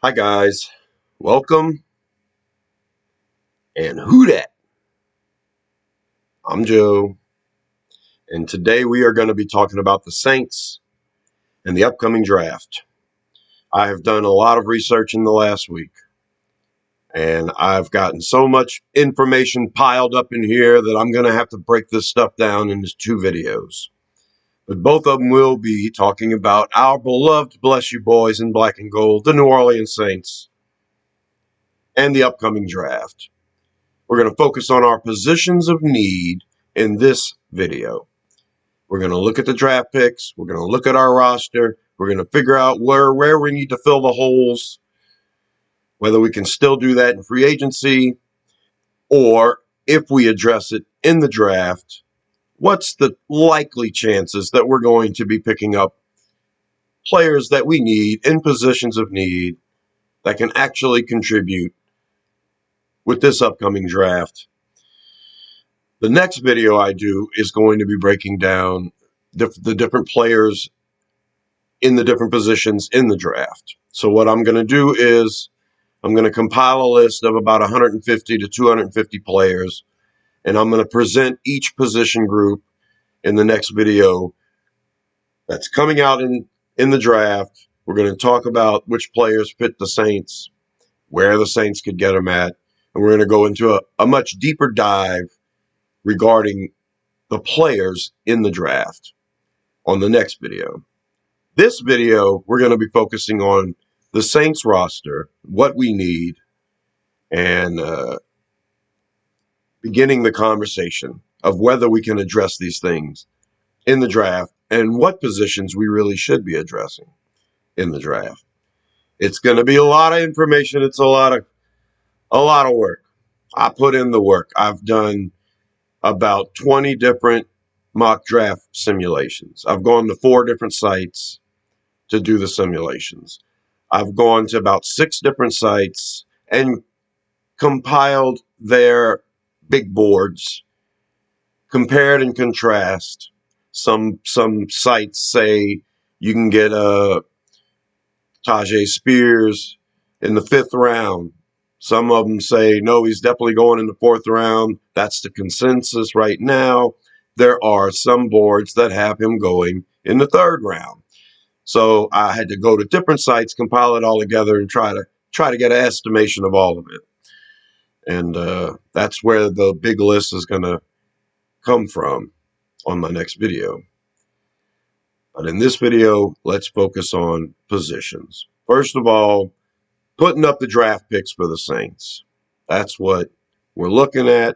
Hi guys, welcome and who dat? I'm Joe, and today we are going to be talking about the Saints and the upcoming draft. I have done a lot of research in the last week, and I've gotten so much information piled up in here that I'm going to have to break this stuff down into two videos. But both of them will be talking about our beloved, bless you boys in black and gold, the New Orleans Saints, and the upcoming draft. We're going to focus on our positions of need in this video. We're going to look at the draft picks. We're going to look at our roster. We're going to figure out where we need to fill the holes, whether we can still do that in free agency, or if we address it in the draft, what's the likely chances that we're going to be picking up players that we need in positions of need that can actually contribute with this upcoming draft. The next video I do is going to be breaking down the different players in the different positions in the draft. So what I'm going to do is I'm going to compile a list of about 150 to 250 players, and I'm going to present each position group in the next video that's coming out in the draft. We're going to talk about which players fit the Saints, where the Saints could get them at, and we're going to go into a much deeper dive regarding the players in the draft on the next video. This video, we're going to be focusing on the Saints roster, what we need, and beginning the conversation of whether we can address these things in the draft and what positions we really should be addressing in the draft. It's going to be a lot of information. It's a lot of work. I put in the work. I've done about 20 different mock draft simulations. I've gone to 4 different sites to do the simulations. I've gone to about 6 different sites and compiled their big boards, compared and contrast. Some sites say you can get a Tyjae Spears in the 5th round. Some of them say, no, he's definitely going in the 4th round. That's the consensus right now. There are some boards that have him going in the 3rd round. So I had to go to different sites, compile it all together, and try to get an estimation of all of it. And that's where the big list is going to come from on my next video. But in this video, let's focus on positions. First of all, putting up the draft picks for the Saints. That's what we're looking at.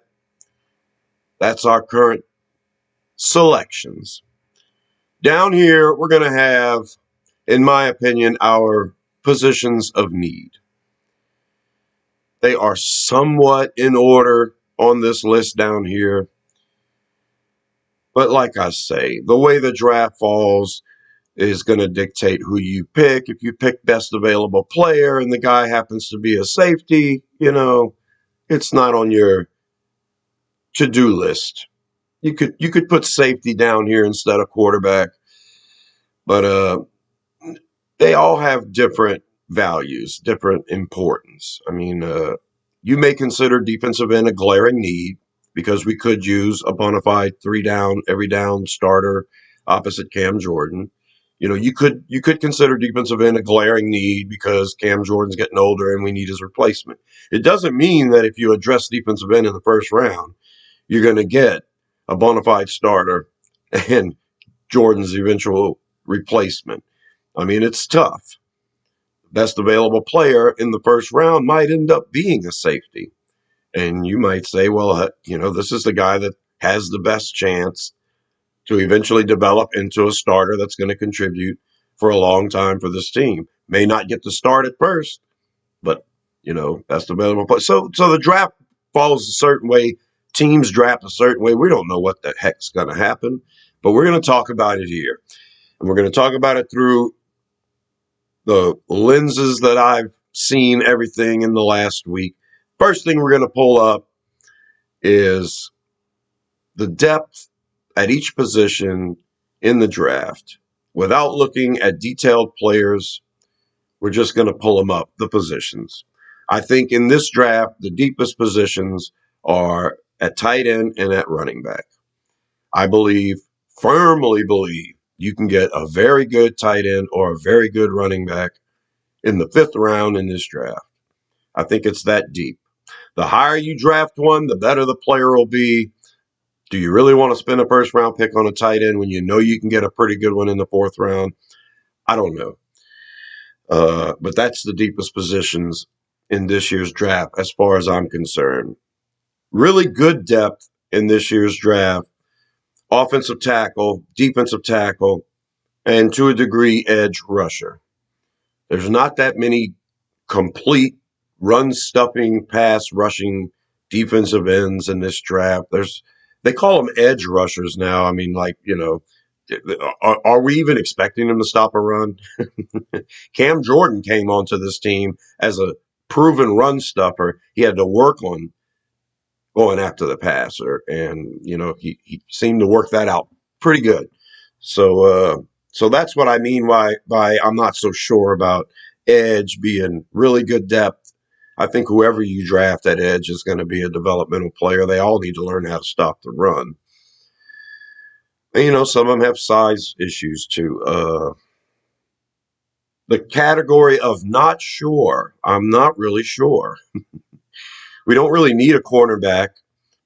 That's our current selections. Down here, we're going to have, in my opinion, our positions of need. They are somewhat in order on this list down here. But like I say, the way the draft falls is going to dictate who you pick. If you pick best available player and the guy happens to be a safety, it's not on your to-do list. You could put safety down here instead of quarterback. But they all have different values, different importance. I mean, you may consider defensive end a glaring need because we could use a bona fide 3-down, every down starter opposite Cam Jordan. You could consider defensive end a glaring need because Cam Jordan's getting older and we need his replacement. It doesn't mean that if you address defensive end in the 1st round, you're going to get a bona fide starter and Jordan's eventual replacement. I mean, it's tough. Best available player in the 1st round might end up being a safety. And you might say, well, this is the guy that has the best chance to eventually develop into a starter that's going to contribute for a long time for this team. May not get to start at first, but, best available player. So the draft falls a certain way. Teams draft a certain way. We don't know what the heck's going to happen, but we're going to talk about it here. And we're going to talk about it through the lenses that I've seen everything in the last week. First thing we're going to pull up is the depth at each position in the draft without looking at detailed players We're just going to pull them up, the positions. I think in this draft, the deepest positions are at tight end and at running back. I believe, firmly believe, you can get a very good tight end or a very good running back in the 5th round in this draft. I think it's that deep. The higher you draft one, the better the player will be. Do you really want to spend a 1st round pick on a tight end when you know you can get a pretty good one in the 4th round? I don't know. But that's the deepest positions in this year's draft as far as I'm concerned. Really good depth in this year's draft. Offensive tackle, defensive tackle, and to a degree, edge rusher. There's not that many complete run stuffing, pass rushing defensive ends in this draft. They call them edge rushers now. I mean, like, are we even expecting them to stop a run? Cam Jordan came onto this team as a proven run stuffer. He had to work on going after the passer, and he seemed to work that out pretty good. So that's what I mean by I'm not so sure about edge being really good depth. I think whoever you draft at edge is going to be a developmental player. They all need to learn how to stop the run. And, some of them have size issues too. The category of not sure, I'm not really sure. We don't really need a cornerback.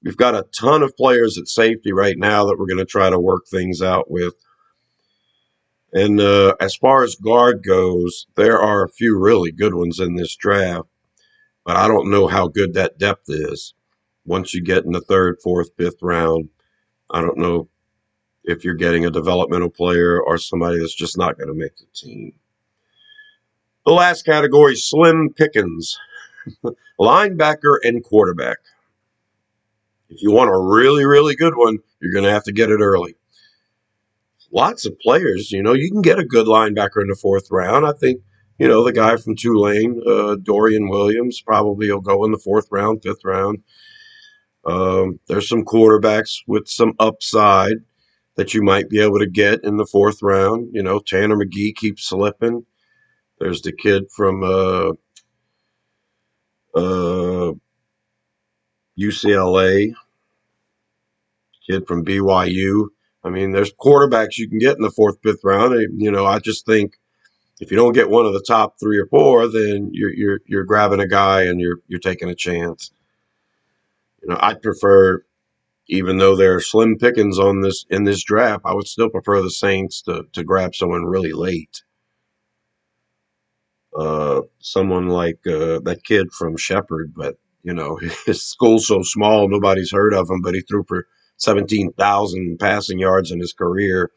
We've got a ton of players at safety right now that we're going to try to work things out with. And as far as guard goes, there are a few really good ones in this draft, but I don't know how good that depth is. Once you get in the 3rd, 4th, 5th round, I don't know if you're getting a developmental player or somebody that's just not going to make the team. The last category, slim pickings, linebacker and quarterback. If you want a really, really good one, you're going to have to get it early. Lots of players, you can get a good linebacker in the 4th round. I think, the guy from Tulane, Dorian Williams, probably will go in the 4th round, 5th round. There's some quarterbacks with some upside that you might be able to get in the 4th round. Tanner McGee keeps slipping. There's the kid from UCLA, kid from BYU. I mean, there's quarterbacks you can get in the 4th, 5th round. I just think if you don't get one of the top 3 or 4, then you're grabbing a guy and you're taking a chance. I'd prefer, even though there are slim pickings in this draft, I would still prefer the Saints to grab someone really late. Someone like that kid from Shepherd, but his school's so small, nobody's heard of him, but he threw for 17,000 passing yards in his career.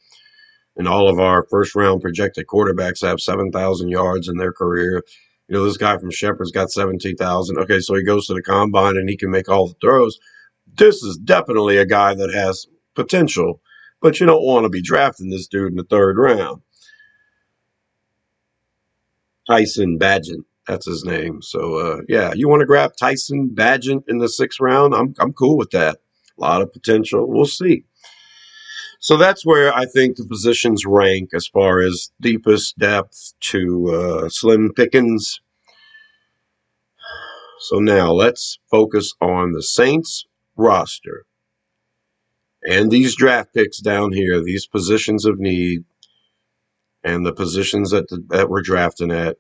And all of our 1st round projected quarterbacks have 7,000 yards in their career. This guy from Shepherd's got 17,000. Okay, so he goes to the combine and he can make all the throws. This is definitely a guy that has potential, but you don't want to be drafting this dude in the 3rd round. Tyson Bagent, that's his name. So, you want to grab Tyson Bagent in the 6th round? I'm cool with that. A lot of potential. We'll see. So that's where I think the positions rank as far as deepest depth to slim pickings. So now let's focus on the Saints roster and these draft picks down here, these positions of need and the positions that we're drafting at.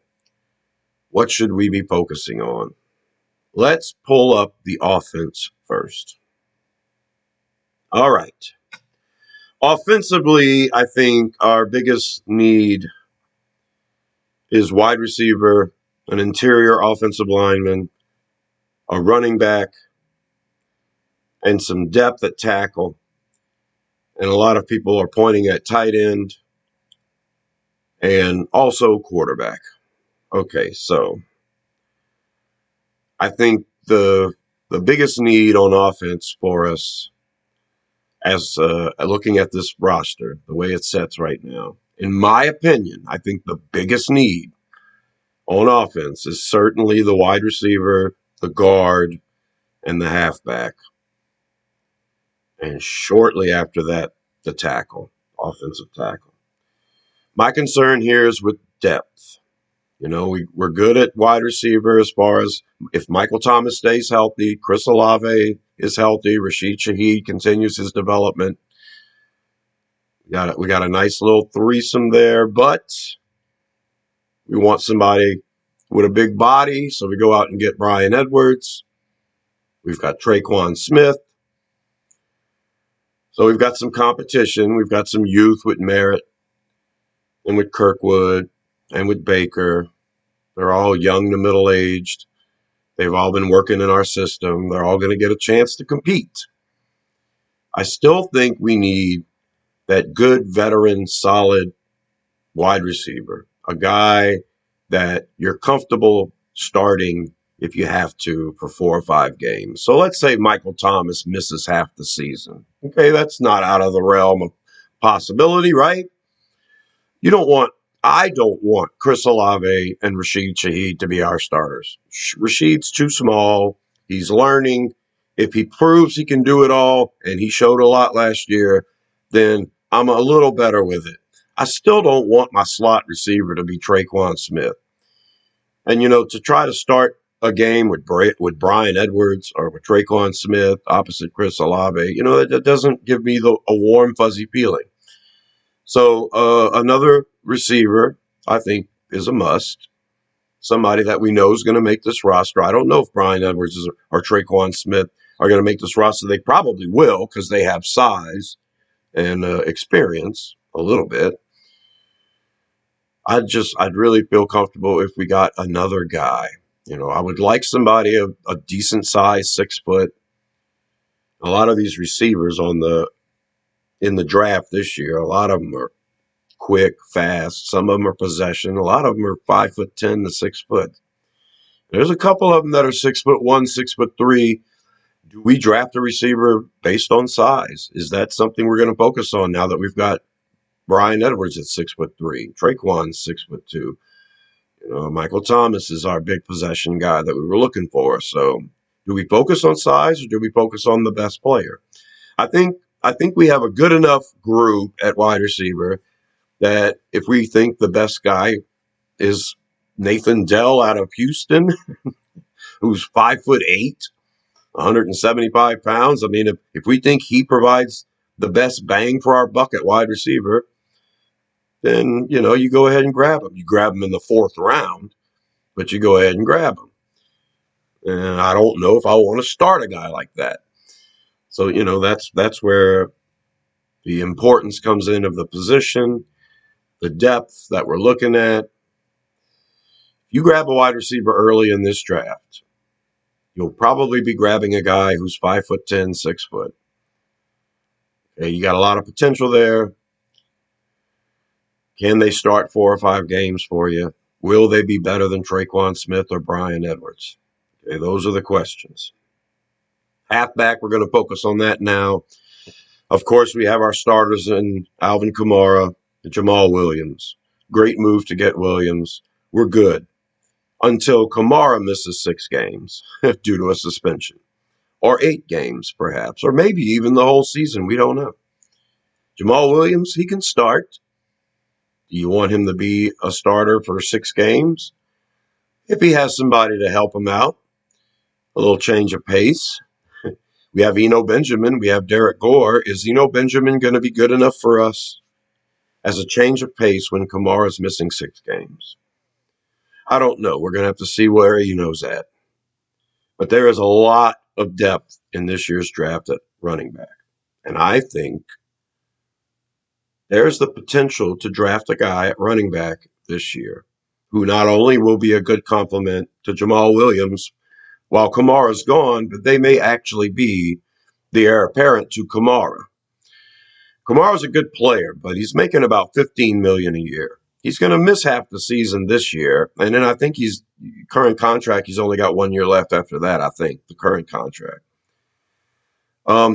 What should we be focusing on? Let's pull up the offense first. All right. Offensively, I think our biggest need is wide receiver, an interior offensive lineman, a running back, and some depth at tackle. And a lot of people are pointing at tight end and also quarterback. Okay, so I think the biggest need on offense for us, as looking at this roster, the way it sets right now, in my opinion, I think the biggest need on offense is certainly the wide receiver, the guard, and the halfback. And shortly after that, the tackle, offensive tackle. My concern here is with depth. We're good at wide receiver as far as if Michael Thomas stays healthy, Chris Olave is healthy, Rashid Shaheed continues his development. We got a nice little threesome there, but we want somebody with a big body, so we go out and get Bryan Edwards. We've got Tre'Quan Smith. So we've got some competition. We've got some youth with Merritt and with Kirkwood and with Baker. They're all young to middle-aged. They've all been working in our system. They're all going to get a chance to compete. I still think we need that good veteran, solid wide receiver, a guy that you're comfortable starting if you have to for 4 or 5 games. So let's say Michael Thomas misses half the season. Okay, that's not out of the realm of possibility, right? You don't want, I don't want Chris Olave and Rashid Shaheed to be our starters. Rashid's too small. He's learning. If he proves he can do it all, and he showed a lot last year, then I'm a little better with it. I still don't want my slot receiver to be Tre'Quan Smith. And, to try to start a game with Bryan Edwards or with Tre'Quan Smith opposite Chris Olave, that doesn't give me a warm, fuzzy feeling. So another receiver, I think, is a must. Somebody that we know is going to make this roster. I don't know if Bryan Edwards or Tre'Quan Smith are going to make this roster. They probably will because they have size and experience a little bit. I'd really feel comfortable if we got another guy. I would like somebody of a decent size, 6 foot. A lot of these receivers in the draft this year, a lot of them are quick, fast. Some of them are possession. A lot of them are 5'10" to 6 foot. There's a couple of them that are 6'1", 6'3". Do we draft a receiver based on size? Is that something we're going to focus on now that we've got Bryan Edwards at 6'3", Tre'Quan 6'2"? Michael Thomas is our big possession guy that we were looking for. So, do we focus on size or do we focus on the best player? I think we have a good enough group at wide receiver that if we think the best guy is Nathan Dell out of Houston, who's 5'8", 175 pounds. I mean, if we think he provides the best bang for our buck at wide receiver, then, you go ahead and grab him. You grab him in the 4th round, but you go ahead and grab him. And I don't know if I want to start a guy like that. So, that's where the importance comes in of the position, the depth that we're looking at. If you grab a wide receiver early in this draft, you'll probably be grabbing a guy who's 5'10", 6 foot. Okay, you got a lot of potential there. Can they start 4 or 5 games for you? Will they be better than Tre'Quan Smith or Bryan Edwards? Okay, those are the questions. Halfback, we're going to focus on that now. Of course, we have our starters in Alvin Kamara and Jamal Williams. Great move to get Williams. We're good. Until Kamara misses 6 games due to a suspension. Or 8 games, perhaps. Or maybe even the whole season. We don't know. Jamal Williams, he can start. Do you want him to be a starter for 6 games? If he has somebody to help him out, a little change of pace. We have Eno Benjamin. We have Derek Gore. Is Eno Benjamin going to be good enough for us as a change of pace when Kamara's missing 6 games? I don't know. We're going to have to see where Eno's at. But there is a lot of depth in this year's draft at running back. And I think there's the potential to draft a guy at running back this year who not only will be a good complement to Jamal Williams while Kamara's gone, but they may actually be the heir apparent to Kamara. Kamara's a good player, but he's making about $15 million a year. He's going to miss half the season this year, and then I think he's current contract. He's only got 1 year left after that. I think the current contract.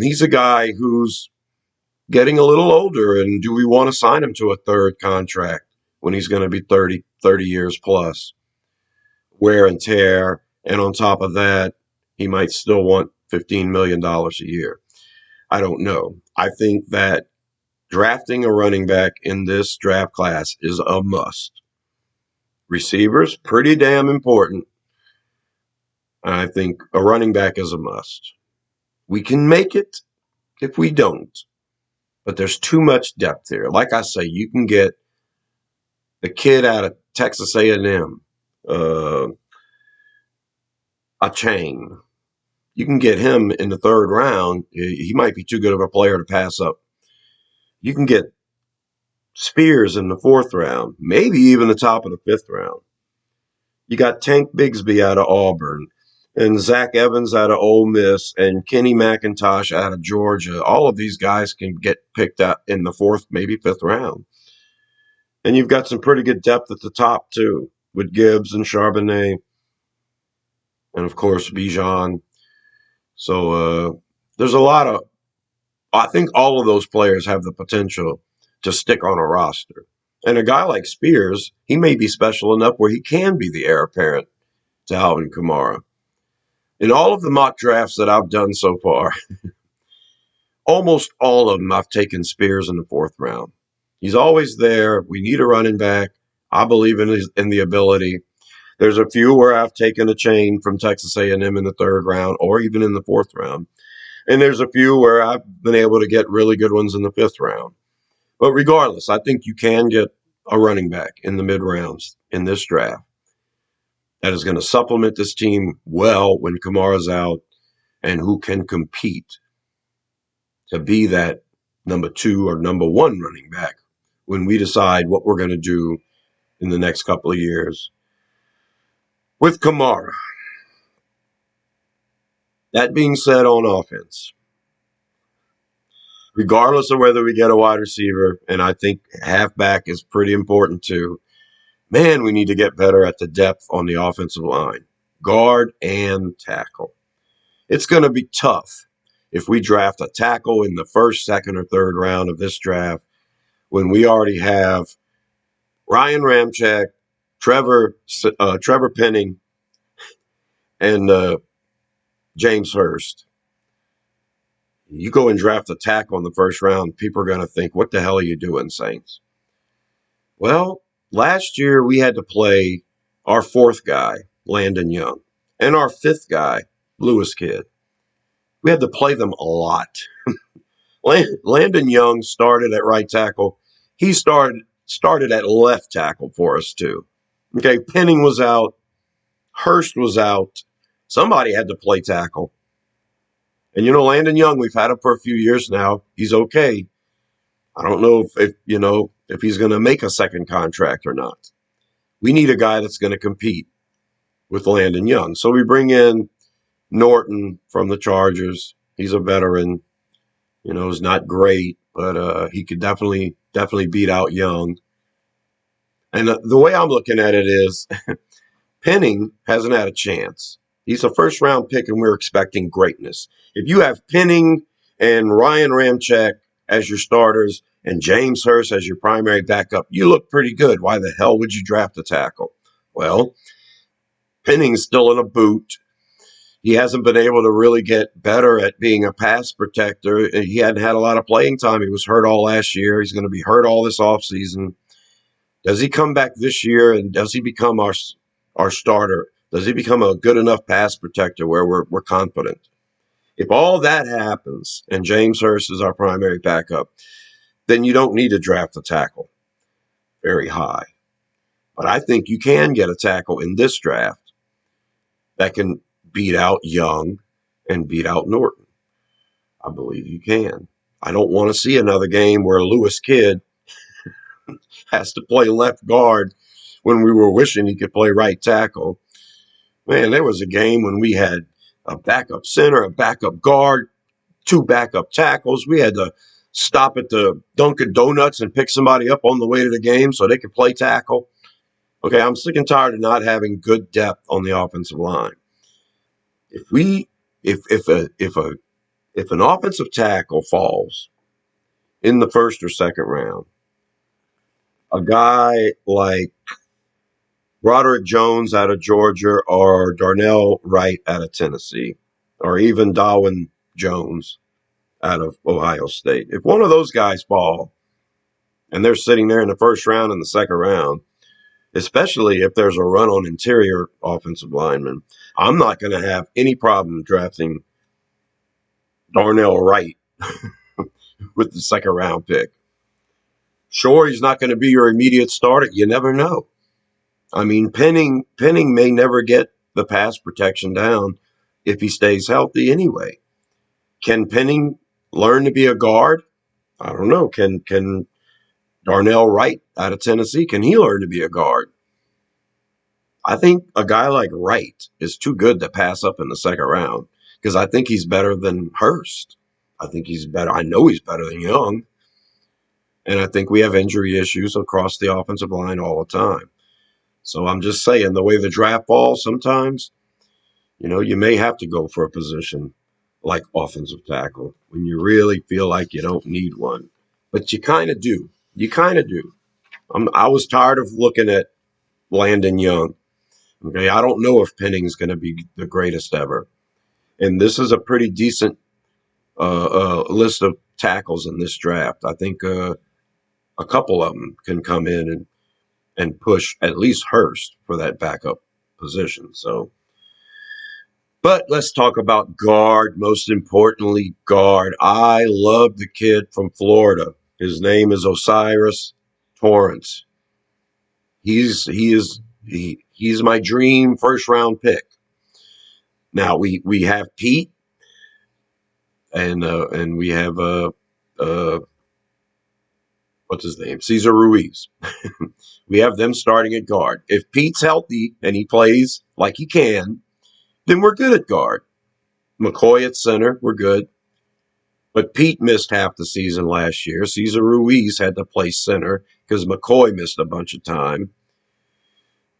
He's a guy who's getting a little older, and do we want to sign him to a 3rd contract when he's going to be 30 years plus? Wear and tear, and on top of that, he might still want $15 million a year. I don't know. I think that drafting a running back in this draft class is a must. Receivers, pretty damn important. I think a running back is a must. We can make it if we don't, but there's too much depth here. Like I say, you can get the kid out of Texas A&M, uh, a chain. You can get him in the third round. He might be too good of a player to pass up. You can get Spears in the fourth round, maybe even the top of the fifth round. You got Tank Bigsby out of Auburn, and Zach Evans out of Ole Miss, and Kenny McIntosh out of Georgia. All of these guys can get picked up in the fourth, maybe fifth round. And you've got some pretty good depth at the top, too, with Gibbs and Charbonnet, and of course, Bijan. So there's a lot of, I think all of those players have the potential to stick on a roster. And a guy like Spears, he may be special enough where he can be the heir apparent to Alvin Kamara. In all of the mock drafts that I've done so far, almost all of them I've taken Spears in the fourth round. He's always there. We need a running back. I believe in the ability. There's a few where I've taken a chain from Texas A&M in the third round or even in the fourth round. And there's a few where I've been able to get really good ones in the fifth round. But regardless, I think you can get a running back in the mid rounds in this draft that is going to supplement this team well when Kamara's out and who can compete to be that number two or number one running back when we decide what we're going to do in the next couple of years with Kamara. That being said, on offense, regardless of whether we get a wide receiver, and I think halfback is pretty important too, man, we need to get better at the depth on the offensive line, guard and tackle. It's going to be tough if we draft a tackle in the first, second, or third round of this draft when we already have Ryan Ramczyk, Trevor Penning, and James Hurst. You go and draft a tackle in the first round, people are going to think, what the hell are you doing, Saints? Well, last year we had to play our fourth guy, Landon Young, and our fifth guy, Lewis Kidd. We had to play them a lot. Landon Young started at right tackle. He started at left tackle for us, too. Okay, Penning was out. Hurst was out. Somebody had to play tackle. And, Landon Young, we've had him for a few years now. He's okay. I don't know if he's going to make a second contract or not. We need a guy that's going to compete with Landon Young. So we bring in Norton from the Chargers. He's a veteran. He's not great, but he could definitely beat out Young. And the way I'm looking at it is Penning hasn't had a chance. He's a first-round pick, and we're expecting greatness. If you have Penning and Ryan Ramczyk as your starters and James Hurst as your primary backup, you look pretty good. Why the hell would you draft a tackle? Well, Penning's still in a boot. He hasn't been able to really get better at being a pass protector. He hadn't had a lot of playing time. He was hurt all last year. He's going to be hurt all this offseason. Does he come back this year, and does he become our starter? Does he become a good enough pass protector where we're confident? If all that happens and James Hurst is our primary backup, then you don't need to draft a tackle very high. But I think you can get a tackle in this draft that can beat out Young and beat out Norton. I believe you can. I don't want to see another game where Lewis Kidd has to play left guard when we were wishing he could play right tackle. Man, there was a game when we had a backup center, a backup guard, two backup tackles. We had to stop at the Dunkin' Donuts and pick somebody up on the way to the game so they could play tackle. Okay, I'm sick and tired of not having good depth on the offensive line. If an offensive tackle falls in the first or second round, a guy like Broderick Jones out of Georgia or Darnell Wright out of Tennessee, or even Darwin Jones out of Ohio State. If one of those guys fall and they're sitting there in the first round and the second round, especially if there's a run on interior offensive linemen. I'm not going to have any problem drafting Darnell Wright with the second round pick. Sure, he's not going to be your immediate starter. You never know. I mean, Penning may never get the pass protection down if he stays healthy anyway. Can Penning learn to be a guard? I don't know. Can Darnell Wright out of Tennessee, can he learn to be a guard? I think a guy like Wright is too good to pass up in the second round because I think he's better than Hurst. I think he's better. I know he's better than Young. And I think we have injury issues across the offensive line all the time. So I'm just saying, the way the draft falls sometimes, you may have to go for a position like offensive tackle when you really feel like you don't need one. But you kind of do. You kind of do. I was tired of looking at Landon Young. Okay, I don't know if Penning's going to be the greatest ever. And this is a pretty decent list of tackles in this draft. I think a couple of them can come in and push at least Hurst for that backup position. So, but let's talk about guard. Most importantly, guard. I love the kid from Florida. His name is O'Cyrus Torrence. He's my dream first round pick. Now we have Pete and we have what's his name, Cesar Ruiz. We have them starting at guard. If Pete's healthy and he plays like he can, then we're good at guard. McCoy at center, we're good. But Pete missed half the season last year. Cesar Ruiz had to play center because McCoy missed a bunch of time.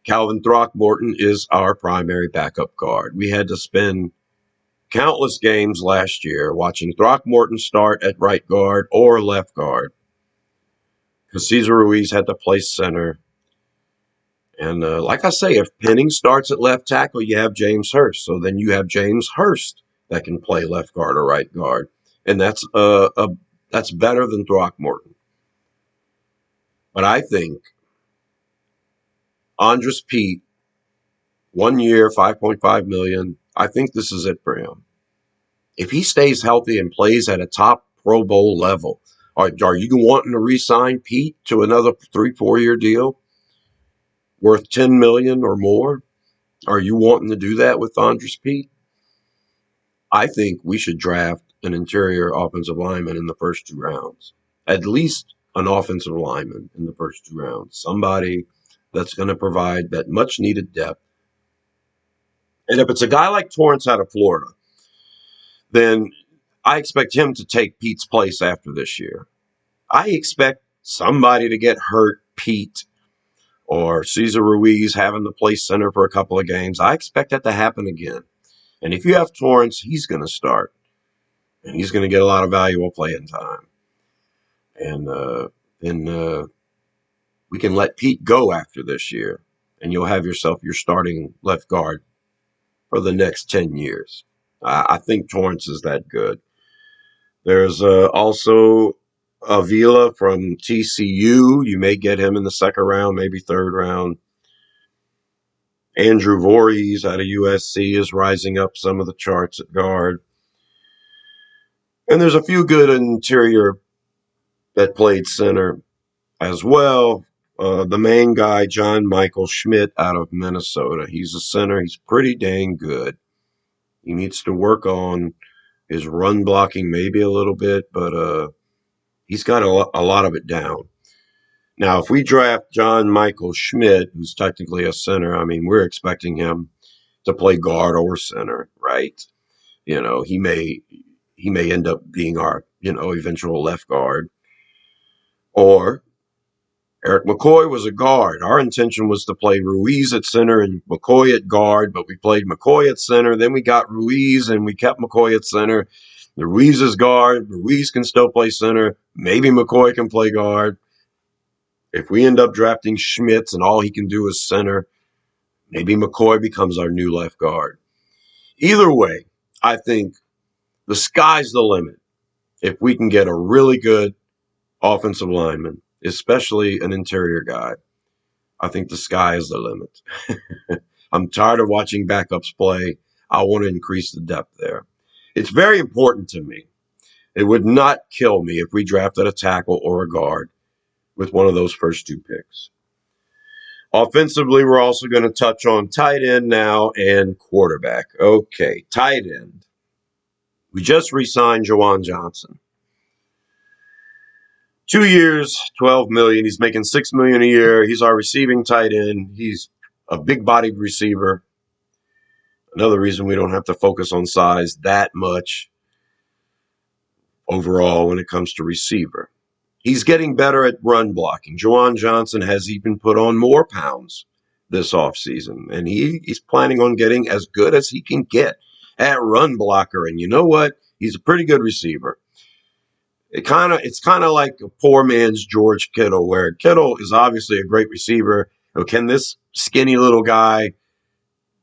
Calvin Throckmorton is our primary backup guard. We had to spend countless games last year watching Throckmorton start at right guard or left guard because Cesar Ruiz had to play center. And like I say, if Penning starts at left tackle, you have James Hurst. So then you have James Hurst that can play left guard or right guard. And that's better than Throckmorton. But I think Andres Pete, 1 year, $5.5 million. I think this is it for him. If he stays healthy and plays at a top Pro Bowl level, are you wanting to re-sign Pete to another 3-4 year deal worth $10 million or more? Are you wanting to do that with Andres Pete? I think we should draft an interior offensive lineman in the first 2 rounds. At least an offensive lineman in the first 2 rounds. Somebody that's going to provide that much needed depth. And if it's a guy like Torrence out of Florida, then I expect him to take Pete's place after this year. I expect somebody to get hurt, Pete or Cesar Ruiz having to play center for a couple of games. I expect that to happen again. And if you have Torrence, he's going to start. And he's going to get a lot of valuable playing time. And then we can let Pete go after this year. And you'll have yourself your starting left guard for the next 10 years. I think Torrence is that good. There's also Avila from TCU. You may get him in the second round, maybe third round. Andrew Voorhees out of USC is rising up some of the charts at guard. And there's a few good interior that played center as well. The main guy, John Michael Schmidt out of Minnesota. He's a center. He's pretty dang good. He needs to work on his run blocking maybe a little bit, but he's got a lot of it down. Now, if we draft John Michael Schmidt, who's technically a center, I mean, we're expecting him to play guard or center, right? He may end up being our, eventual left guard. Or Eric McCoy was a guard. Our intention was to play Ruiz at center and McCoy at guard, but we played McCoy at center. Then we got Ruiz and we kept McCoy at center. The Ruiz is guard. Ruiz can still play center. Maybe McCoy can play guard. If we end up drafting Schmitz and all he can do is center, maybe McCoy becomes our new left guard. Either way, I think the sky's the limit if we can get a really good offensive lineman, especially an interior guy. I think the sky is the limit. I'm tired of watching backups play. I want to increase the depth there. It's very important to me. It would not kill me if we drafted a tackle or a guard with one of those first two picks. Offensively, we're also going to touch on tight end now and quarterback. Okay, tight end. We just re-signed Juwan Johnson. 2 years, $12 million. He's making $6 million a year. He's our receiving tight end. He's a big-bodied receiver. Another reason we don't have to focus on size that much overall when it comes to receiver. He's getting better at run blocking. Juwan Johnson has even put on more pounds this offseason, and he's planning on getting as good as he can get at run blocker. And you know what? He's a pretty good receiver. It's kind of like a poor man's George Kittle, where Kittle is obviously a great receiver. Can this skinny little guy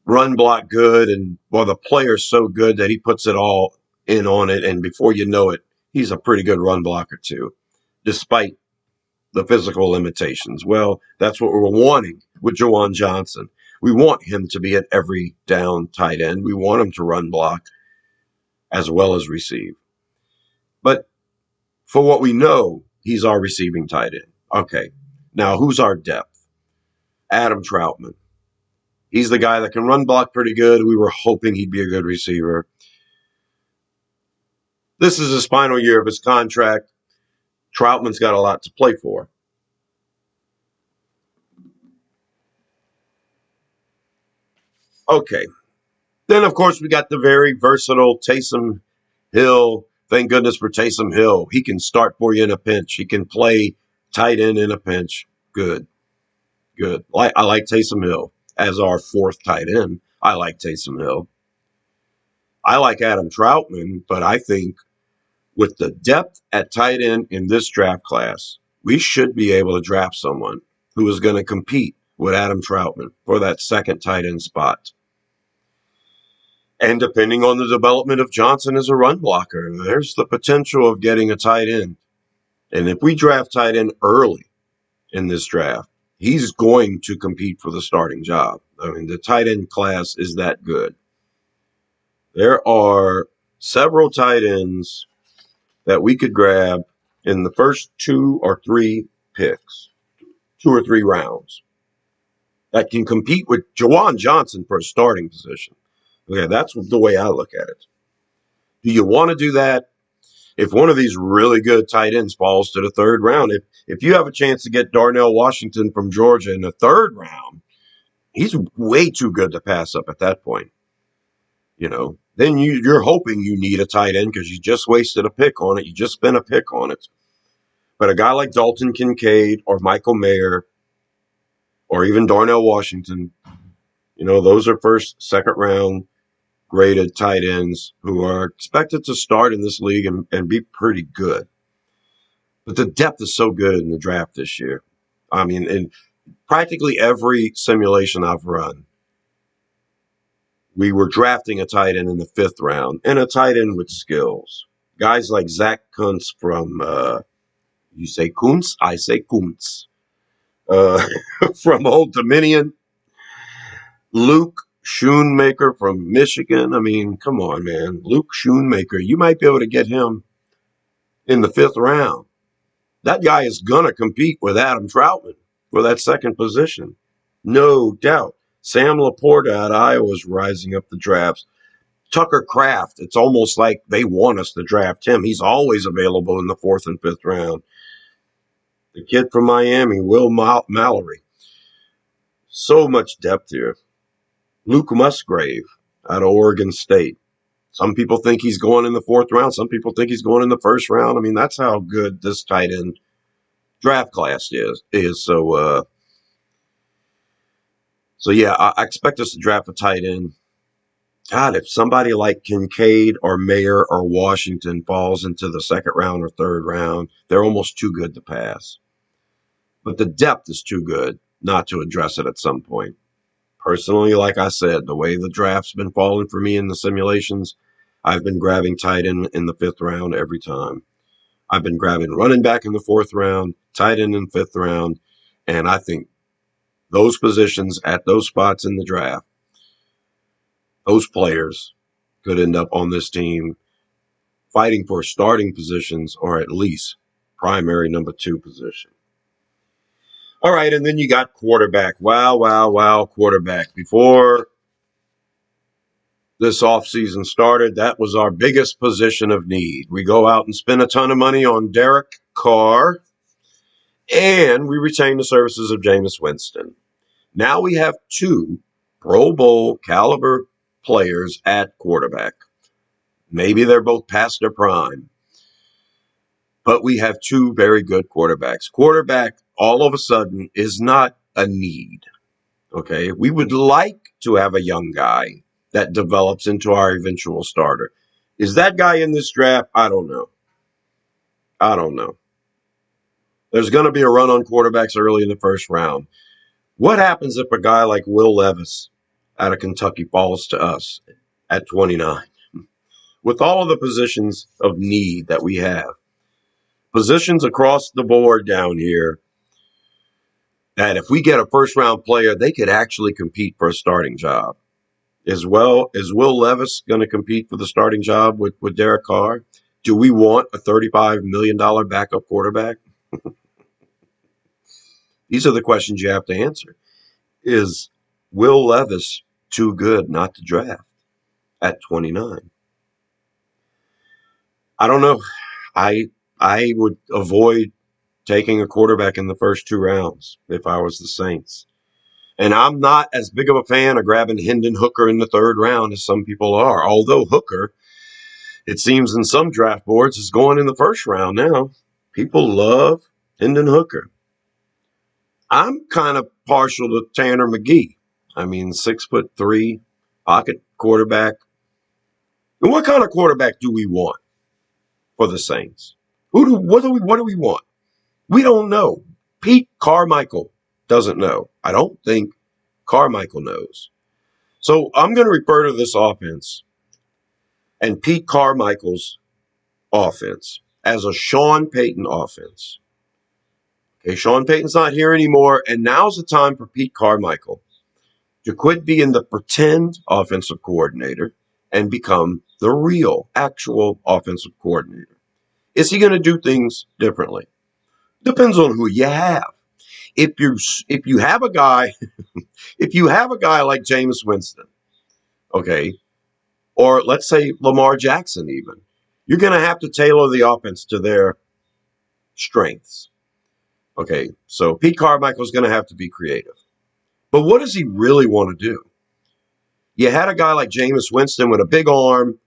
run block good? And well, the player's so good that he puts it all in on it, and before you know it, he's a pretty good run blocker too, despite the physical limitations. Well, that's what we're wanting with Juwan Johnson. We want him to be at every down tight end. We want him to run block as well as receive. But for what we know, he's our receiving tight end. Okay, now who's our depth? Adam Troutman. He's the guy that can run block pretty good. We were hoping he'd be a good receiver. This is his final year of his contract. Troutman's got a lot to play for. Okay. Then, of course, we got the very versatile Taysom Hill. Thank goodness for Taysom Hill. He can start for you in a pinch. He can play tight end in a pinch. Good. Good. I like Taysom Hill as our fourth tight end. I like Taysom Hill. I like Adam Troutman, but I think with the depth at tight end in this draft class, we should be able to draft someone who is going to compete with Adam Troutman for that second tight end spot. And depending on the development of Johnson as a run blocker, there's the potential of getting a tight end. And if we draft tight end early in this draft, he's going to compete for the starting job. I mean, the tight end class is that good. There are several tight ends that we could grab in the first 2 or 3 picks, 2 or 3 rounds, that can compete with Juwan Johnson for a starting position. Okay, that's the way I look at it. Do you want to do that? If one of these really good tight ends falls to the third round, if you have a chance to get Darnell Washington from Georgia in the third round, he's way too good to pass up at that point. You know, then you're hoping you need a tight end because you just wasted a pick on it. You just spent a pick on it. But a guy like Dalton Kincaid or Michael Mayer or even Darnell Washington, you know, those are first, second round graded tight ends who are expected to start in this league and be pretty good. But the depth is so good in the draft this year. I mean, in practically every simulation I've run, we were drafting a tight end in the 5th round and a tight end with skills. Guys like Zach Kuntz from, you say Kuntz? I say Kuntz. From Old Dominion. Luke Schoonmaker from Michigan. I mean, come on, man. Luke Schoonmaker. You might be able to get him in the 5th round. That guy is going to compete with Adam Troutman for that second position. No doubt. Sam Laporta at Iowa is rising up the drafts. Tucker Kraft, it's almost like they want us to draft him. He's always available in the 4th and 5th round. The kid from Miami, Will Mallory. So much depth here. Luke Musgrave out of Oregon State. Some people think he's going in the 4th round. Some people think he's going in the 1st round. I mean, that's how good this tight end draft class is. So yeah, I expect us to draft a tight end. God, if somebody like Kincaid or Mayer or Washington falls into the 2nd round or 3rd round, they're almost too good to pass. But the depth is too good not to address it at some point. Personally, like I said, the way the draft's been falling for me in the simulations, I've been grabbing tight end in the 5th round every time. I've been grabbing running back in the 4th round, tight end in the 5th round, and I think those positions at those spots in the draft, those players could end up on this team fighting for starting positions or at least primary number 2 position. All right, and then you got quarterback. Wow, quarterback. Before this offseason started, that was our biggest position of need. We go out and spend a ton of money on Derek Carr, and we retain the services of Jameis Winston. Now we have 2 Pro Bowl caliber players at quarterback. Maybe they're both past their prime, but we have 2 very good quarterbacks. Quarterback, all of a sudden, is not a need. Okay, we would like to have a young guy that develops into our eventual starter. Is that guy in this draft? I don't know. There's going to be a run on quarterbacks early in the first round. What happens if a guy like Will Levis out of Kentucky falls to us at 29? With all of the positions of need that we have, positions across the board down here, that if we get a first-round player, they could actually compete for a starting job. Is Will Levis going to compete for the starting job with Derek Carr? Do we want a $35 million backup quarterback? These are the questions you have to answer. Is Will Levis too good not to draft at 29? I don't know. I would avoid taking a quarterback in the first 2 rounds if I was the Saints. And I'm not as big of a fan of grabbing Hendon Hooker in the 3rd round as some people are. Although Hooker, it seems in some draft boards, is going in the 1st round now. People love Hendon Hooker. I'm kind of partial to Tanner McGee. I mean, 6'3", pocket quarterback. And what kind of quarterback do we want for the Saints? What do we want? We don't know. Pete Carmichael doesn't know. I don't think Carmichael knows. So I'm going to refer to this offense and Pete Carmichael's offense as a Sean Payton offense. Okay, Sean Payton's not here anymore, and now's the time for Pete Carmichael to quit being the pretend offensive coordinator and become the real, actual offensive coordinator. Is he going to do things differently? Depends on who you have. If you have a guy, if you have a guy like Jameis Winston, okay, or let's say Lamar Jackson even, you're going to have to tailor the offense to their strengths. Okay, so Pete Carmichael's going to have to be creative. But what does he really want to do? You had a guy like Jameis Winston with a big arm,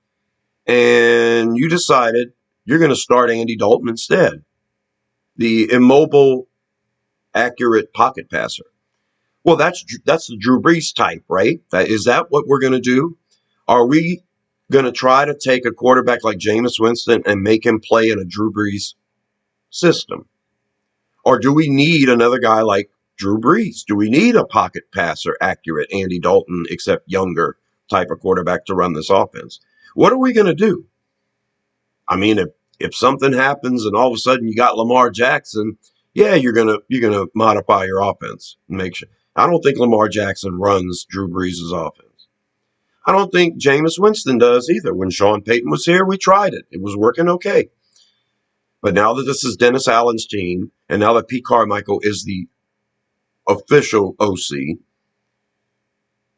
and you decided you're going to start Andy Dalton instead. The immobile, accurate pocket passer. Well, that's the Drew Brees type, right? Is that what we're going to do? Are we going to try to take a quarterback like Jameis Winston and make him play in a Drew Brees system? Or do we need another guy like Drew Brees? Do we need a pocket passer, accurate Andy Dalton, except younger type of quarterback to run this offense? What are we going to do? I mean, if something happens and all of a sudden you got Lamar Jackson, yeah, you're gonna modify your offense and make sure. I don't think Lamar Jackson runs Drew Brees' offense. I don't think Jameis Winston does either. When Sean Payton was here, we tried it. It was working okay. But now that this is Dennis Allen's team, and now that Pete Carmichael is the official OC,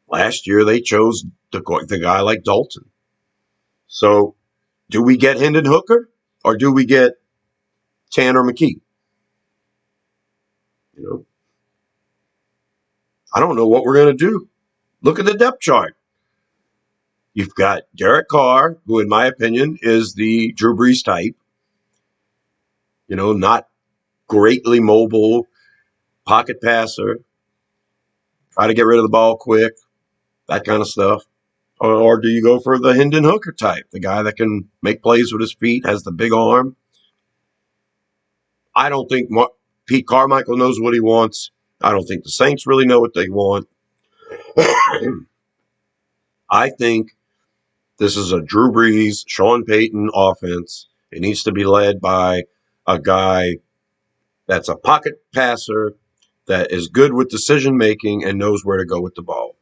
last year they chose the guy like Dalton. So do we get Hendon Hooker or do we get Tanner McKee? I don't know what we're going to do. Look at the depth chart. You've got Derek Carr, who in my opinion is the Drew Brees type. Not greatly mobile, pocket passer, try to get rid of the ball quick, that kind of stuff. Or do you go for the Hendon Hooker type, the guy that can make plays with his feet, has the big arm? I don't think Pete Carmichael knows what he wants. I don't think the Saints really know what they want. I think this is a Drew Brees, Sean Payton offense. It needs to be led by a guy that's a pocket passer that is good with decision making and knows where to go with the ball.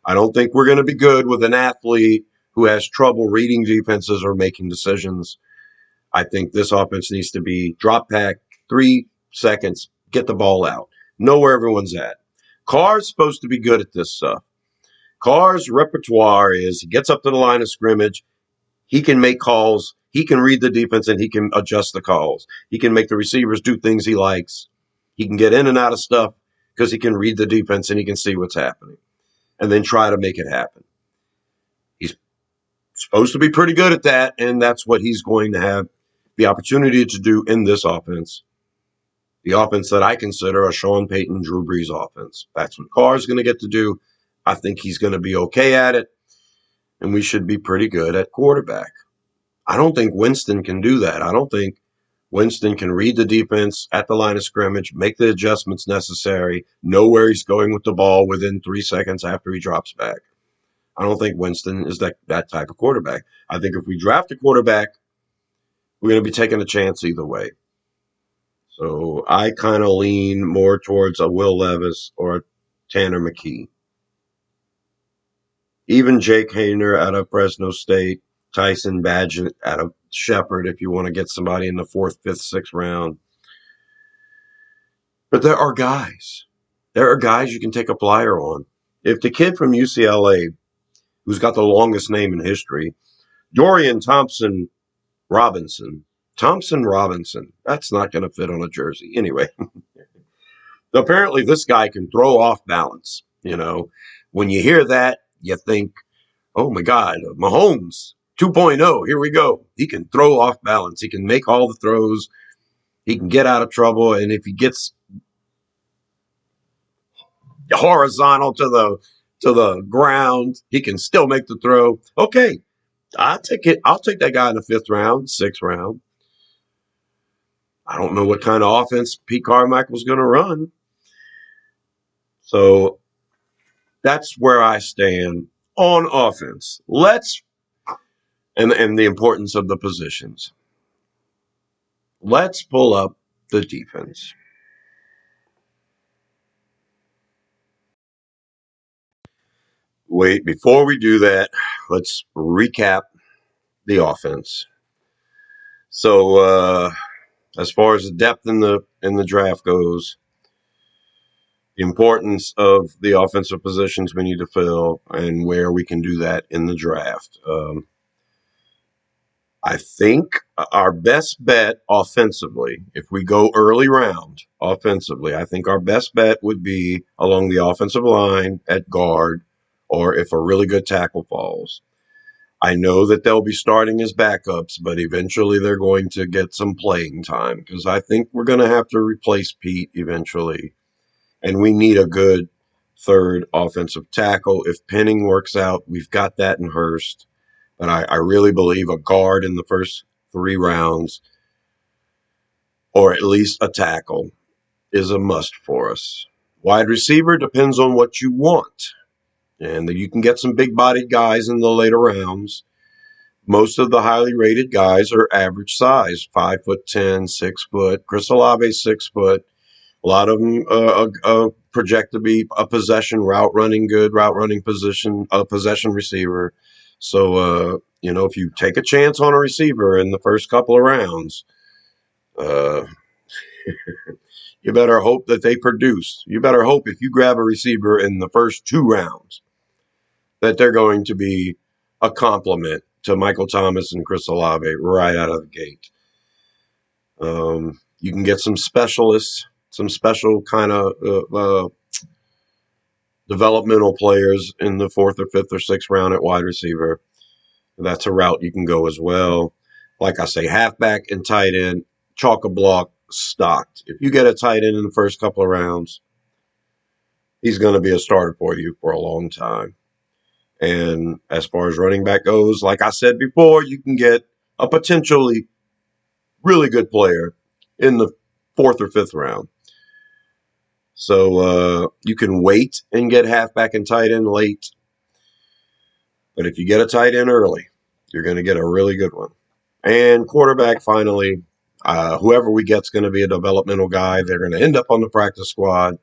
I don't think we're going to be good with an athlete who has trouble reading defenses or making decisions. I think this offense needs to be drop back, 3 seconds, get the ball out, know where everyone's at. Carr's supposed to be good at this stuff. Carr's repertoire is he gets up to the line of scrimmage, he can make calls, he can read the defense, and he can adjust the calls. He can make the receivers do things he likes. He can get in and out of stuff because he can read the defense and he can see what's happening and then try to make it happen. He's supposed to be pretty good at that, and that's what he's going to have the opportunity to do in this offense. The offense that I consider a Sean Payton, Drew Brees offense. That's what Carr's going to get to do. I think he's going to be okay at it, and we should be pretty good at quarterback. I don't think Winston can do that. I don't think Winston can read the defense at the line of scrimmage, make the adjustments necessary, know where he's going with the ball within 3 seconds after he drops back. I don't think Winston is that type of quarterback. I think if we draft a quarterback, we're going to be taking a chance either way. So I kind of lean more towards a Will Levis or a Tanner McKee. Even Jake Haener out of Fresno State, Tyson Bagent out of Shepherd, if you want to get somebody in the 4th, 5th, 6th round. But there are guys. There are guys you can take a flyer on. If the kid from UCLA, who's got the longest name in history, Dorian Thompson Robinson, that's not going to fit on a jersey. Anyway, apparently this guy can throw off balance. You know, when you hear that, you think, oh my God, Mahomes 2.0, here we go. He can throw off balance. He can make all the throws. He can get out of trouble. And if he gets horizontal to the ground, he can still make the throw. Okay, I'll take it. I'll take that guy in the 5th round, 6th round. I don't know what kind of offense Pete Carmichael's going to run. So that's where I stand on offense. And the importance of the positions. Let's pull up the defense. Wait, before we do that, let's recap the offense. So as far as the depth in the draft goes, the importance of the offensive positions we need to fill and where we can do that in the draft. I think our best bet offensively, if we go early round offensively, I think our best bet would be along the offensive line at guard, or if a really good tackle falls. I know that they'll be starting as backups, but eventually they're going to get some playing time because I think we're going to have to replace Pete eventually. And we need a good third offensive tackle. If Penning works out, we've got that in Hurst. But I really believe a guard in the first 3 rounds, or at least a tackle, is a must for us. Wide receiver depends on what you want. And you can get some big-bodied guys in the later rounds. Most of the highly rated guys are average size, 5'10", 6 foot. Chris Olave, 6 foot. A lot of them project to be a possession route running possession receiver. So, if you take a chance on a receiver in the first couple of rounds, you better hope that they produce. You better hope if you grab a receiver in the first 2 rounds that they're going to be a compliment to Michael Thomas and Chris Olave right out of the gate. You can get some specialists, some special kind of developmental players in the 4th or 5th or 6th round at wide receiver. That's a route you can go as well. Like I say, halfback and tight end, chock-a-block, stocked. If you get a tight end in the first couple of rounds, he's going to be a starter for you for a long time. And as far as running back goes, like I said before, you can get a potentially really good player in the 4th or 5th round. So you can wait and get halfback and tight end late. But if you get a tight end early, you're going to get a really good one. And quarterback, finally, Whoever we get's going to be a developmental guy. They're going to end up on the practice squad.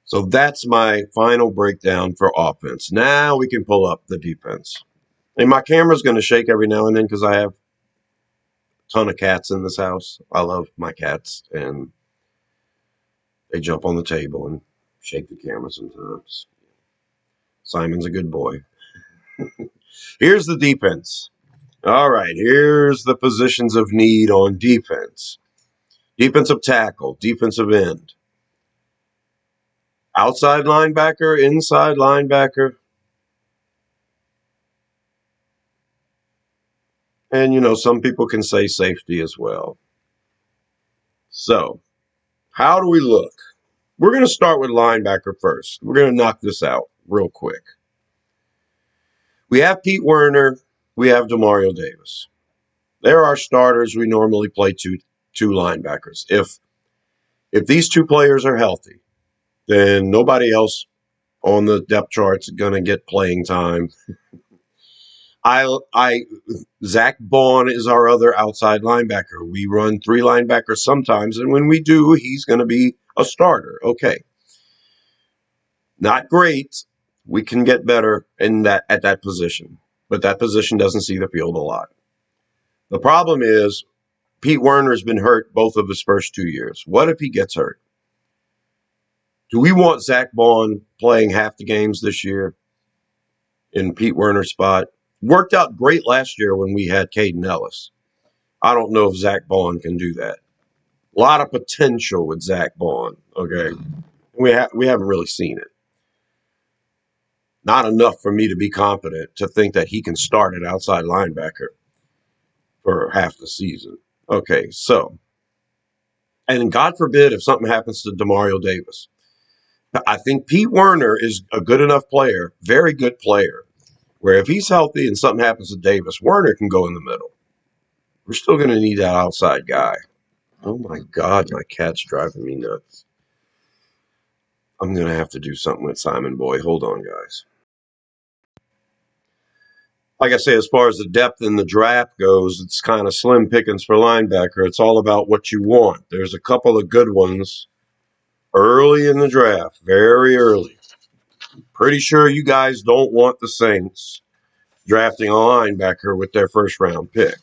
So that's my final breakdown for offense. Now we can pull up the defense. And my camera's going to shake every now and then because I have a ton of cats in this house. I love my cats, and they jump on the table and shake the camera sometimes. Simon's a good boy. Here's the defense. All right, here's the positions of need on defense. Defensive tackle, defensive end, outside linebacker, inside linebacker, and, some people can say safety as well. So, how do we look? We're going to start with linebacker first. We're going to knock this out real quick. We have Pete Werner. We have Demario Davis. They're our starters. We normally play two linebackers. If these two players are healthy, then nobody else on the depth chart's going to get playing time. Zach Baun is our other outside linebacker. We run three linebackers sometimes, and when we do, he's going to be a starter. Okay. Not great. We can get better at that position, but that position doesn't see the field a lot. The problem is Pete Werner's been hurt both of his first 2 years. What if he gets hurt? Do we want Zach Baun playing half the games this year in Pete Werner's spot? Worked out great last year when we had Caden Ellis. I don't know if Zach Baun can do that. A lot of potential with Zach Baun. Okay, we haven't really seen it. Not enough for me to be confident to think that he can start at outside linebacker for half the season. Okay, so, and God forbid if something happens to Demario Davis. I think Pete Werner is a good enough player, very good player, where if he's healthy and something happens to Davis, Werner can go in the middle. We're still going to need that outside guy. Oh my God, my cat's driving me nuts. I'm going to have to do something with Simon Boy. Hold on, guys. Like I say, as far as the depth in the draft goes, it's kind of slim pickings for linebacker. It's all about what you want. There's a couple of good ones early in the draft, very early. Pretty sure you guys don't want the Saints drafting a linebacker with their first round pick.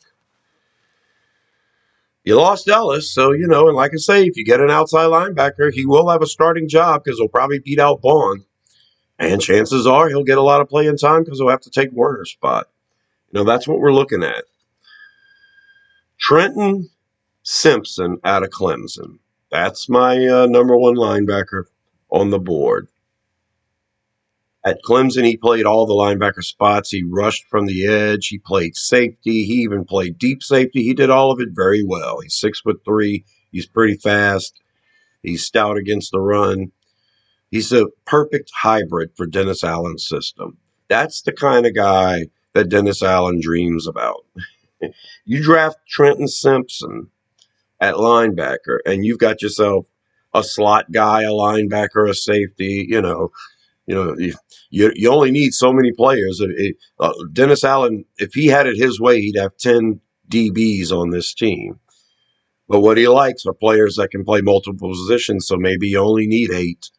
You lost Ellis, so, and like I say, if you get an outside linebacker, he will have a starting job because he'll probably beat out Baun. And chances are he'll get a lot of playing time because he'll have to take Werner's spot. That's what we're looking at. Trenton Simpson out of Clemson. That's my number one linebacker on the board. At Clemson, he played all the linebacker spots. He rushed from the edge. He played safety. He even played deep safety. He did all of it very well. He's 6'3". He's pretty fast. He's stout against the run. He's a perfect hybrid for Dennis Allen's system. That's the kind of guy that Dennis Allen dreams about. You draft Trenton Simpson at linebacker, and you've got yourself a slot guy, a linebacker, a safety. You only need so many players. Dennis Allen, if he had it his way, he'd have 10 DBs on this team. But what he likes are players that can play multiple positions, so maybe you only need 8.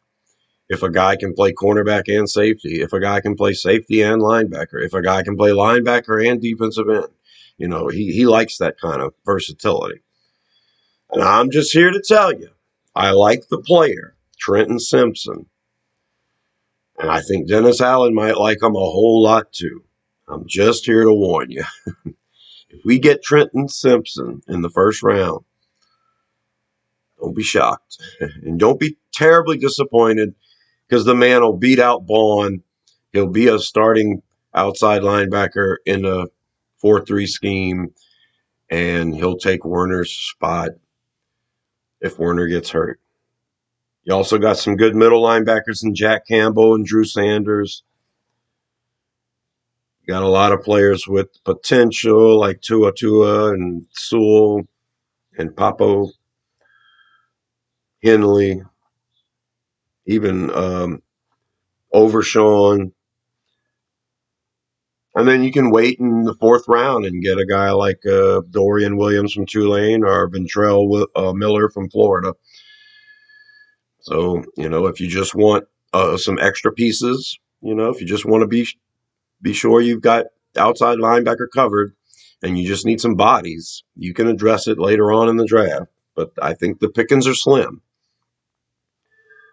If a guy can play cornerback and safety, if a guy can play safety and linebacker, if a guy can play linebacker and defensive end, he likes that kind of versatility. And I'm just here to tell you, I like the player, Trenton Simpson. And I think Dennis Allen might like him a whole lot too. I'm just here to warn you. If we get Trenton Simpson in the first round, don't be shocked. And don't be terribly disappointed because the man will beat out Baun. He'll be a starting outside linebacker in a 4-3 scheme, and he'll take Werner's spot if Werner gets hurt. You also got some good middle linebackers in Jack Campbell and Drew Sanders. You got a lot of players with potential like Tua and Sewell and Papo Henley, even Overshawn. And then you can wait in the fourth round and get a guy like Dorian Williams from Tulane or Ventrell Miller from Florida. So, if you just want some extra pieces, if you just want to be sure you've got outside linebacker covered and you just need some bodies, you can address it later on in the draft. But I think the pickings are slim.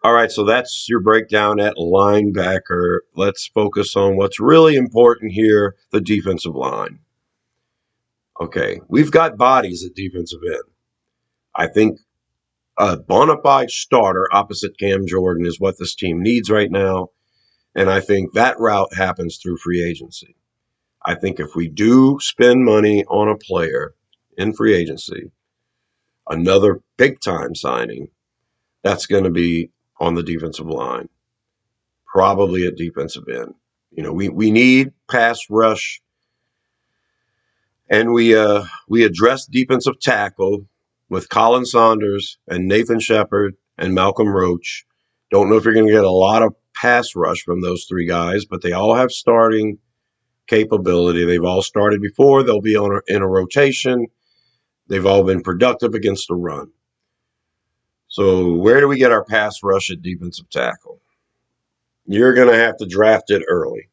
All right, so that's your breakdown at linebacker. Let's focus on what's really important here, the defensive line. Okay, we've got bodies at defensive end. I think a bona fide starter opposite Cam Jordan is what this team needs right now. And I think that route happens through free agency. I think if we do spend money on a player in free agency, another big time signing, that's going to be on the defensive line, probably at defensive end. We need pass rush, and we address defensive tackle with Colin Saunders and Nathan Shepard and Malcolm Roach. Don't know if you're going to get a lot of pass rush from those three guys, but they all have starting capability. They've all started before. They'll be in a rotation. They've all been productive against the run. So where do we get our pass rush at defensive tackle? You're going to have to draft it early.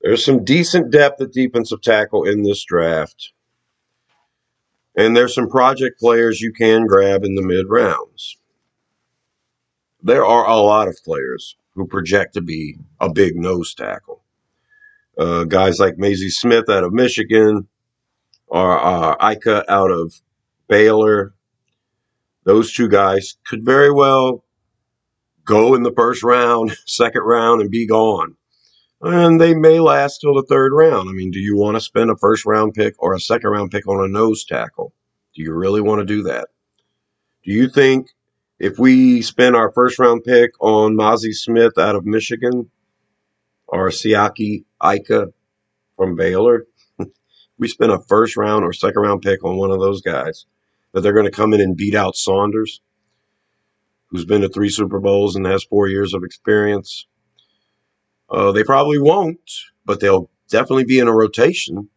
There's some decent depth at defensive tackle in this draft. And there's some project players you can grab in the mid rounds. There are a lot of players who project to be a big nose tackle. Guys like Mazi Smith out of Michigan, or Ika out of Baylor. Those two guys could very well go in the first round, second round, and be gone. And they may last till the third round. I mean, do you want to spend a first round pick or a second round pick on a nose tackle? Do you really want to do that? Do you think if we spend our first round pick on Mazi Smith out of Michigan or Siaki Ika from Baylor, we spend a first round or second round pick on one of those guys, that they're going to come in and beat out Saunders, who's been to 3 Super Bowls and has 4 years of experience? They probably won't, but they'll definitely be in a rotation.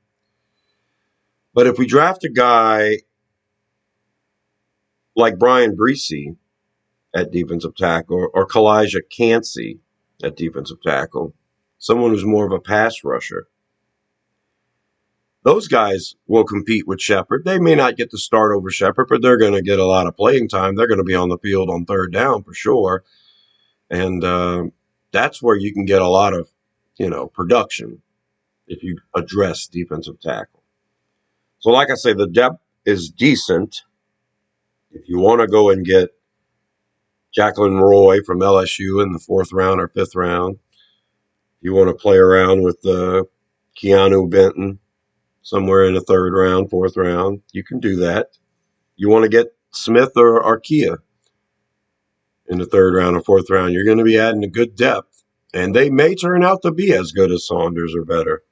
But if we draft a guy like Brian Bresee at defensive tackle or Kalijah Cansey at defensive tackle, someone who's more of a pass rusher, those guys will compete with Shepard. They may not get to start over Shepard, but they're going to get a lot of playing time. They're going to be on the field on third down for sure. And that's where you can get a lot of, production if you address defensive tackle. So like I say, the depth is decent. If you want to go and get Jacqueline Roy from LSU in the 4th round or 5th round, if you want to play around with Keanu Benton somewhere in the 3rd round, 4th round, you can do that. You want to get Smith or Arkia in the 3rd round or 4th round, you're going to be adding a good depth. And they may turn out to be as good as Saunders or better.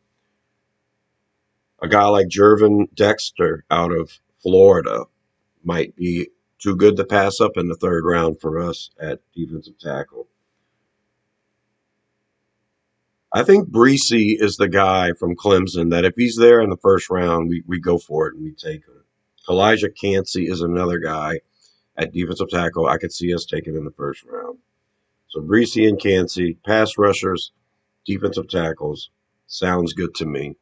A guy like Jervin Dexter out of Florida might be too good to pass up in the 3rd round for us at defensive tackle. I think Bresee is the guy from Clemson that if he's there in the 1st round, we go for it and we take him. Kalijah Cansey is another guy at defensive tackle I could see us taking in the 1st round. So Bresee and Cansey, pass rushers, defensive tackles, sounds good to me.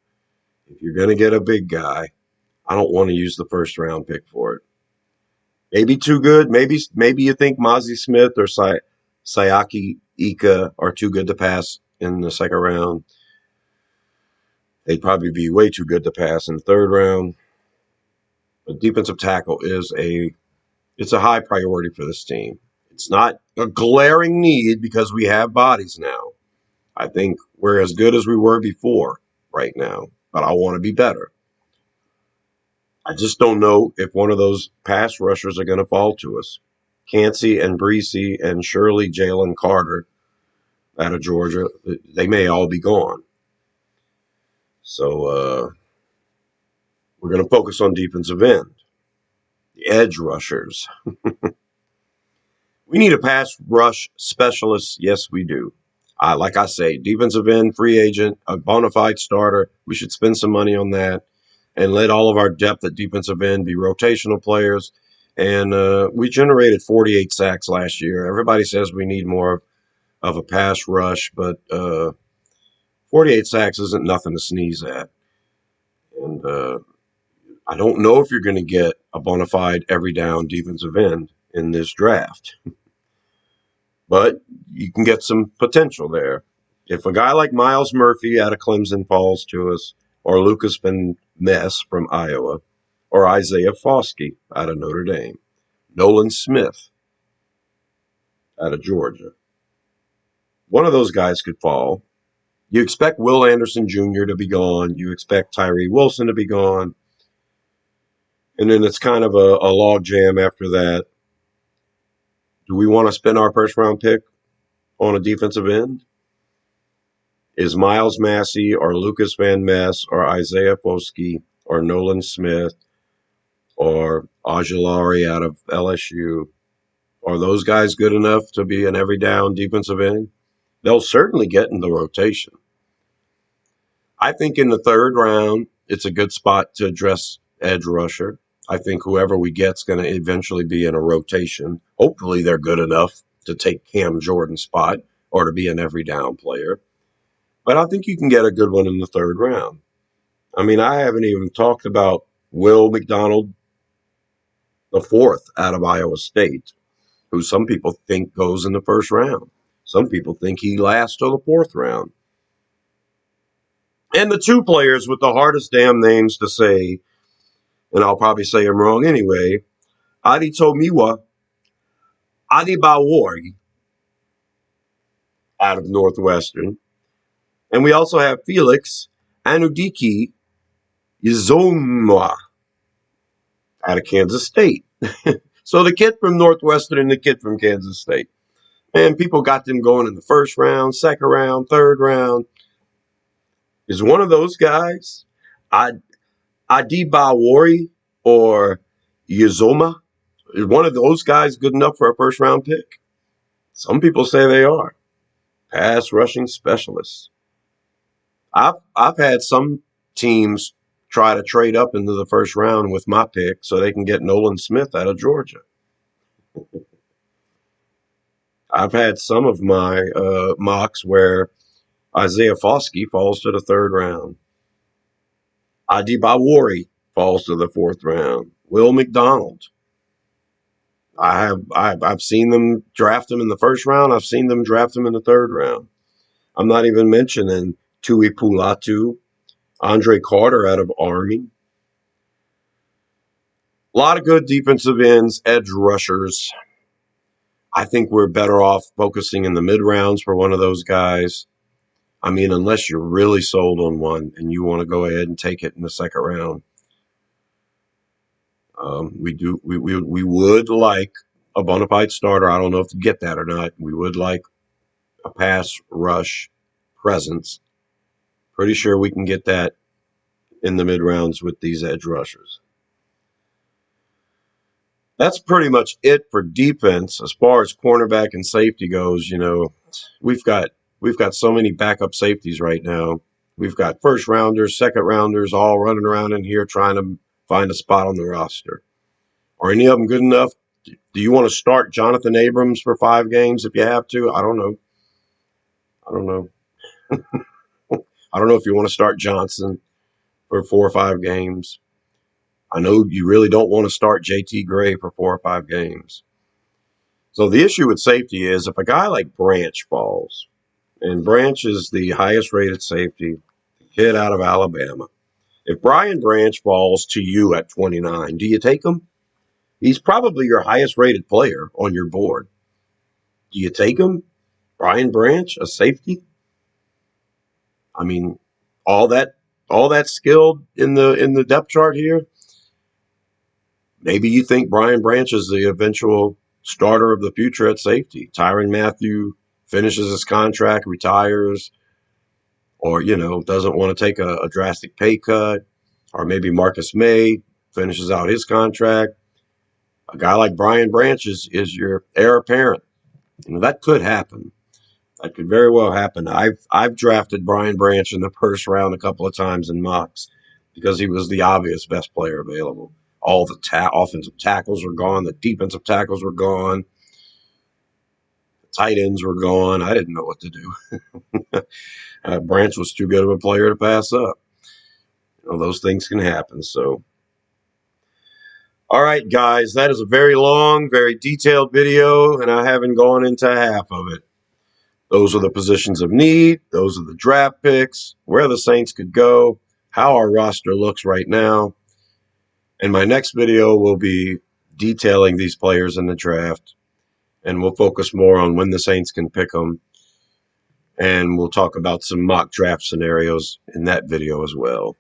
If you're going to get a big guy, I don't want to use the 1st round pick for it. Maybe too good. Maybe you think Mazi Smith or Siaki Ika are too good to pass in the 2nd round. They'd probably be way too good to pass in the 3rd round. But defensive tackle it's a high priority for this team. It's not a glaring need because we have bodies now. I think we're as good as we were before right now, but I want to be better. I just don't know if one of those pass rushers are going to fall to us. Cansey and Bresee and surely Jalen Carter out of Georgia, they may all be gone. So we're going to focus on defensive end. The edge rushers. We need a pass rush specialist. Yes, we do. Like I say, defensive end, free agent, a bona fide starter. We should spend some money on that and let all of our depth at defensive end be rotational players. And we generated 48 sacks last year. Everybody says we need more of a pass rush, but 48 sacks isn't nothing to sneeze at. And I don't know if you're going to get a bona fide every down defensive end in this draft, but you can get some potential there. If a guy like Miles Murphy out of Clemson falls to us, or Lucas Van Ness from Iowa, or Isaiah Foskey out of Notre Dame, Nolan Smith out of Georgia, one of those guys could fall. You expect Will Anderson Jr. to be gone. You expect Tyree Wilson to be gone. And then it's kind of a log jam after that. Do we want to spend our first round pick on a defensive end? Is Miles Massey or Lucas Van Ness or Isaiah Foskey or Nolan Smith or Ojulari out of LSU, are those guys good enough to be an every down defensive end? They'll certainly get in the rotation. I think in the third round, it's a good spot to address edge rusher. I think whoever we get is going to eventually be in a rotation. Hopefully they're good enough to take Cam Jordan's spot or to be an every down player. But I think you can get a good one in the third round. I mean, I haven't even talked about Will McDonald, the fourth out of Iowa State, who some people think goes in the first round. Some people think he lasts till the fourth round. And the two players with the hardest damn names to say, and I'll probably say them wrong anyway, Adetomiwa Adebawori out of Northwestern. And we also have Felix Anudike Uzomah out of Kansas State. So the kid from Northwestern and the kid from Kansas State. And people got them going in the first round, second round, third round. Is one of those guys, Adebawori or Uzomah, is one of those guys good enough for a first round pick? Some people say they are. Pass rushing specialists. I've had some teams try to trade up into the first round with my pick so they can get Nolan Smith out of Georgia. I've had some of my mocks where Isaiah Foskey falls to the third round. Adebawori falls to the fourth round. Will McDonald. I've seen them draft him in the first round. I've seen them draft him in the third round. I'm not even mentioning Tui Pulatu, Andre Carter out of Army. A lot of good defensive ends, edge rushers. I think we're better off focusing in the mid rounds for one of those guys. I mean, unless you're really sold on one and you want to go ahead and take it in the second round. We would like a bona fide starter. I don't know if you get that or not. We would like a pass rush presence. Pretty sure we can get that in the mid rounds with these edge rushers. That's pretty much it for defense. As far as cornerback and safety goes, you know, we've got so many backup safeties right now. We've got first rounders, second rounders, all running around in here trying to find a spot on the roster. Are any of them good enough? Do you want to start Jonathan Abrams for 5 games if you have to? I don't know. I don't know if you want to start Johnson for 4 or 5 games. I know you really don't want to start JT Gray for 4 or 5 games. So the issue with safety is if a guy like Branch falls, and Branch is the highest rated safety, kid out of Alabama. If Brian Branch falls to you at 29, do you take him? He's probably your highest rated player on your board. Do you take him? Brian Branch, a safety? I mean, all that skilled in the depth chart here. Maybe you think Brian Branch is the eventual starter of the future at safety. Tyrann Mathieu finishes his contract, retires, or, you know, doesn't want to take a drastic pay cut. Or maybe Marcus May finishes out his contract. A guy like Brian Branch is your heir apparent. You know, that could happen. That could very well happen. I've drafted Brian Branch in the first round a couple of times in mocks because he was the obvious best player available. All the offensive tackles were gone. The defensive tackles were gone. The tight ends were gone. I didn't know what to do. Branch was too good of a player to pass up. Those things can happen. So, all right, guys, that is a very long, very detailed video, and I haven't gone into half of it. Those are the positions of need. Those are the draft picks, where the Saints could go, how our roster looks right now. And my next video will be detailing these players in the draft, and we'll focus more on when the Saints can pick them. And we'll talk about some mock draft scenarios in that video as well.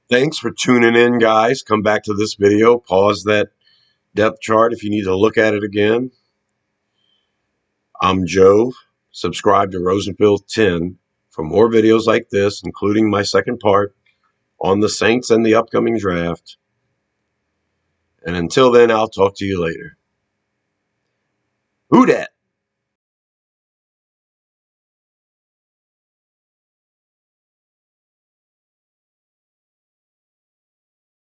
Thanks for tuning in, guys. Come back to this video. Pause that depth chart if you need to look at it again. I'm Joe. Subscribe to Rosenfield 10 for more videos like this, including my second part on the Saints and the upcoming draft. And until then, I'll talk to you later. Who dat?